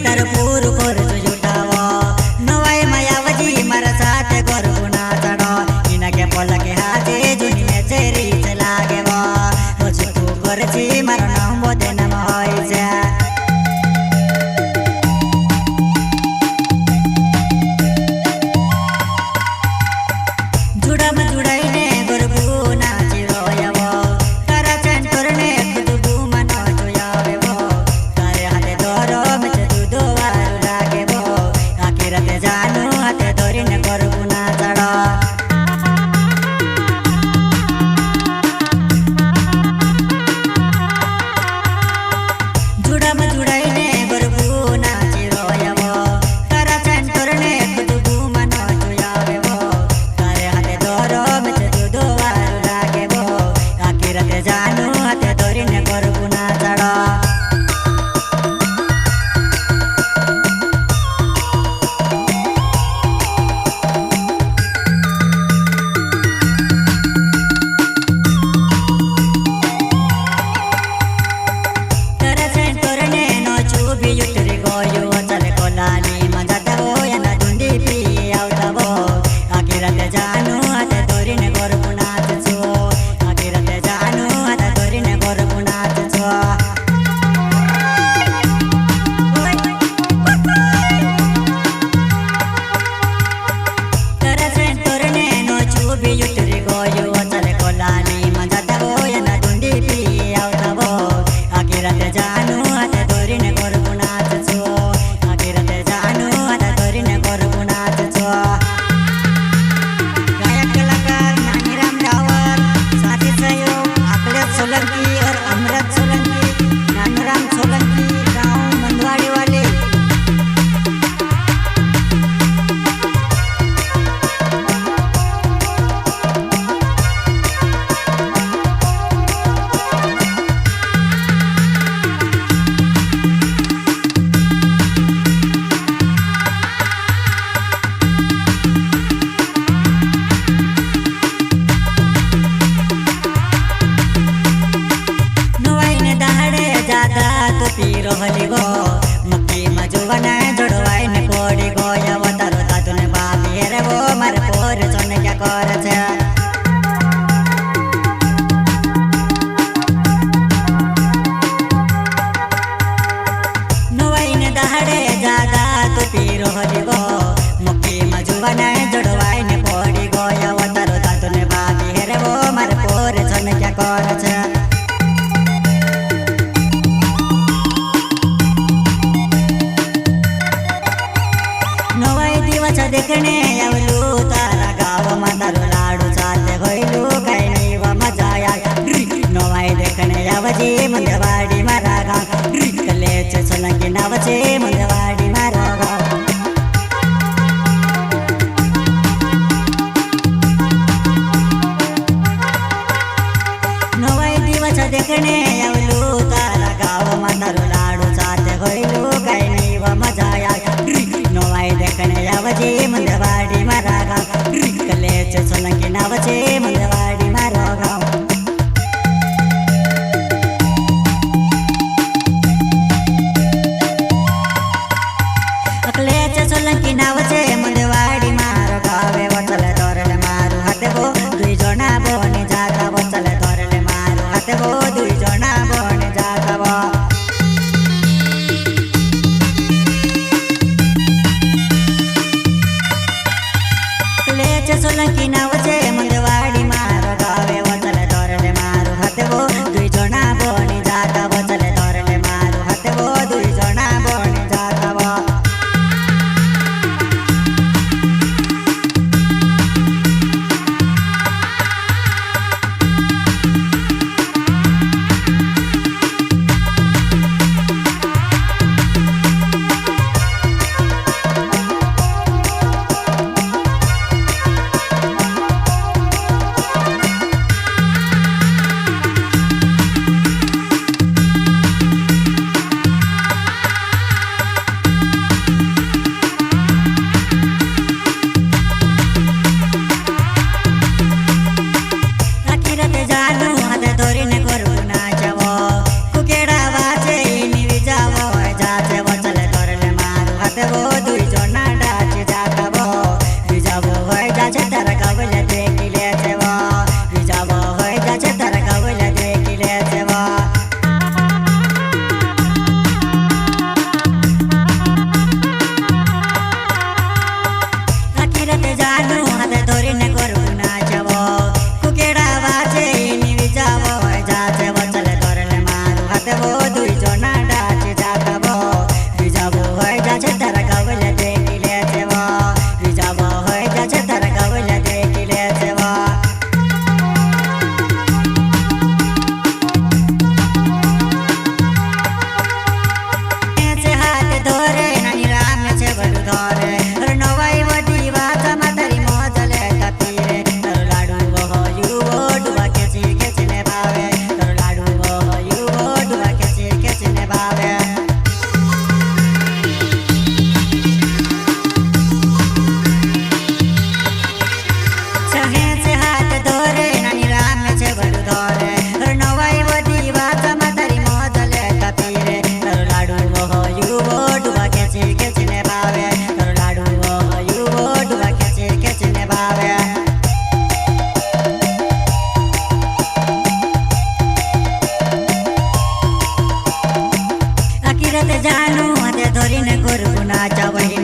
તારો પૂર કોરજો જુટાવો નવાઈ માયાવજી મારા સાથે ગોર ગુના ચડો ઇના કે પોલકે હાથે જુની મે ચેરી ચલાગે વો રોજ તું કરજી મારો નામ બોતે નામ હોય છે जुड़ाम जुड़ाईने गरबू नाची रोयावो तारा चैन करने खुदबू मनो जोयावेवो तारे हाथे दोरो मचे दूधो वारू लागेवो आखी राते जानू हाथे दोरीने गरबू ना चढ़ो जुड़ाम जुड़ाईने गरबू नाची रोयावो तारा चैन करने खुदबू मनो जोयावेवो तारे हाथे दोरो मचे दूधो वारू लागेवो आखी राते जानू हाथे दोरीने गरबू ना चढ़ो तारा चैन करने नो चूबी युटरी गोयो चले कोलानी मजाता वो याना धुंडी पी आवता वो आखी राते जानू हाथे दोरीने गरबू नाचो आखी राते जानू हाथे दोरीने गरबू नाचो तारा चैन करने नो चूबी युटरी गोयो चले कोलानी मजाता वो याना धुंडी पी आवता वो आखी राते जानू हाथे दोरीने गरबू नाचो आखी राते जानू हाथे दोरीने गरबू नाचो गायक कलाकार नानीराम रावत साथी सहयोग अखिलेश सोलंकी और अमृत सोलंकी नानूराम सोलंकी गाँव मंदवाड़ी वाले नवाईने दहाड़े जाता तो पीरो हली गो मक्की मजुवना जोड़वाई ने कोड़ी गो या वो तारो दादू ने बाबी रे वो मारे पोर सोने क्या कर छे नवाईने दहाड़े जाता तो पीरो हली गो मक्की मजुवना जोड़वाई ने कोड़ी गो या वो तारो दादू ने बाबी रे वो मारे पोर सोने क्या कर छे नवाई दिवस देखने आवलू तारा गाव में तारो लाडू चालते होइलू कई नहीं व मजा आया नवाई देखने आवजी मंदवाड़ी मारा गाँव कलेच सोलंकी नावचे मंदवाड़ी मारा गाँव नवाई दिवस देखने आवलू तारा गाव में तारो लाडू चालते होइलू कई नहीं व मजा आया नवाई देखने आवजे मंदवाड़ी मारा गाँव कलेच सोलंकी नावचे मंदवाड़ी मारा गाँव ધોરે નાની રામ છે બધું ધોરે નવાઈ વધી વાતમાં તારી મોજ લેતા પીરે તારો લાડુ વહોયું ડુબા ખેંચીને ભાવે તારો લાડુ વહોયું ડુબા ખેંચીને ભાવે जानू हते धोरी ने गुरु नाचा वही